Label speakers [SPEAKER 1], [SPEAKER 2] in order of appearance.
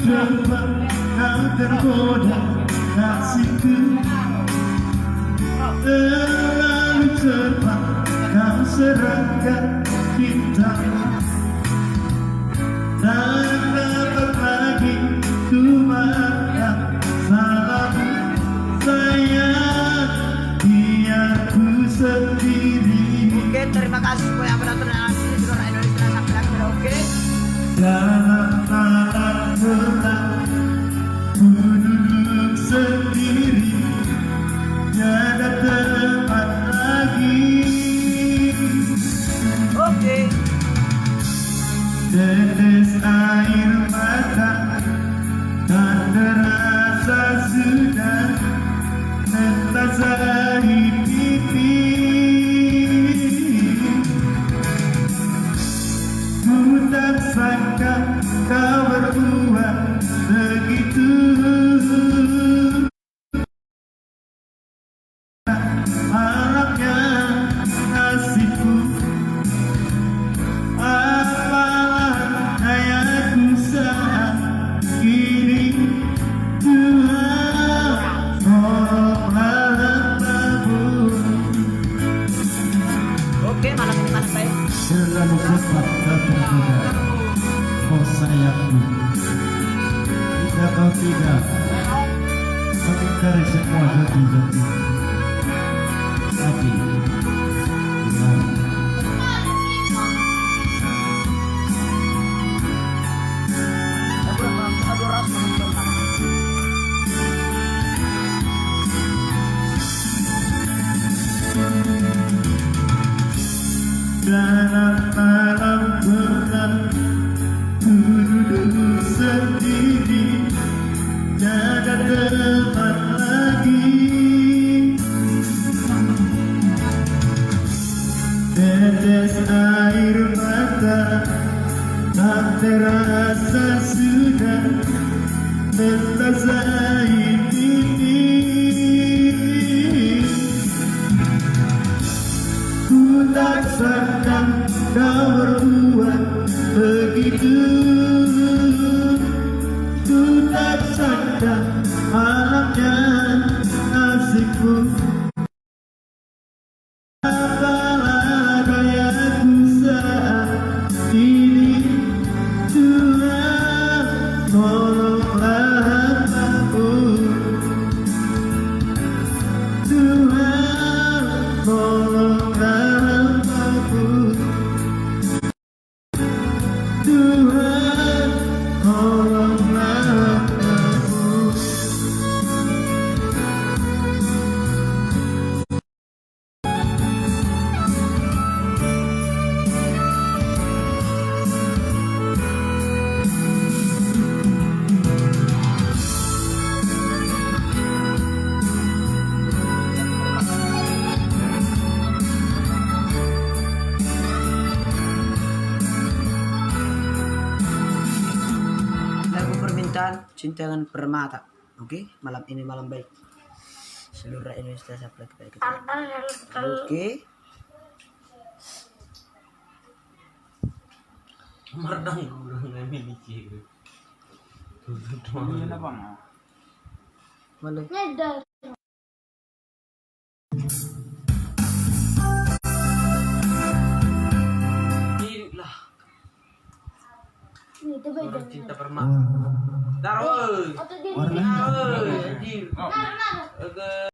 [SPEAKER 1] cepat kau tergoda kasihku, terlalu cepat kau serahkan cintamu. Tak dapat lagi ku maafkan salahmu, sayang, biar ku sendiri.
[SPEAKER 2] Oke, terima kasih semua yang menonton dan nonton di Suara Indonesia sampai akhir. Oke.
[SPEAKER 1] Dalam malam gelap ku duduk sendiri, tiada tempat lagi.
[SPEAKER 2] Oke.
[SPEAKER 1] Tetes air mata tak terasa sudah membasahi pipi. Ku tak sangka kau berbuat begitu. Harapnya nasibku, apalah dayaku saat ini. Tuhan, tolonglah hambamu.
[SPEAKER 2] Oke, malam ini malam baik.
[SPEAKER 1] Terlalu cepat kau tergoda, oh sayangku. Jika kau tidak mengingkari semua janji-janji, tapi gimana? Dalam malam gelap ku duduk sendiri, tiada tempat lagi. Tetes air mata tak terasa sudah membasahi pipi. Ku tak sangka kau berbuat begitu. Ku tak sangka malamnya nasibku. Apalah dayaku saat ini. Tuhan, tolonglah hambamu. Tuhan, tolonglah hambamu. Tuhan, tolonglah hambamu.
[SPEAKER 2] Lagu permintaan Cinta Dengan Permata. Oke, malam ini malam baik. Seluruh Indonesia sampai kita. Oke.
[SPEAKER 3] Merdang nggak miliki.
[SPEAKER 2] Boleh.
[SPEAKER 3] Inilah Suara Cinta Permata. Taruh.
[SPEAKER 1] Warnanya
[SPEAKER 3] Anjir.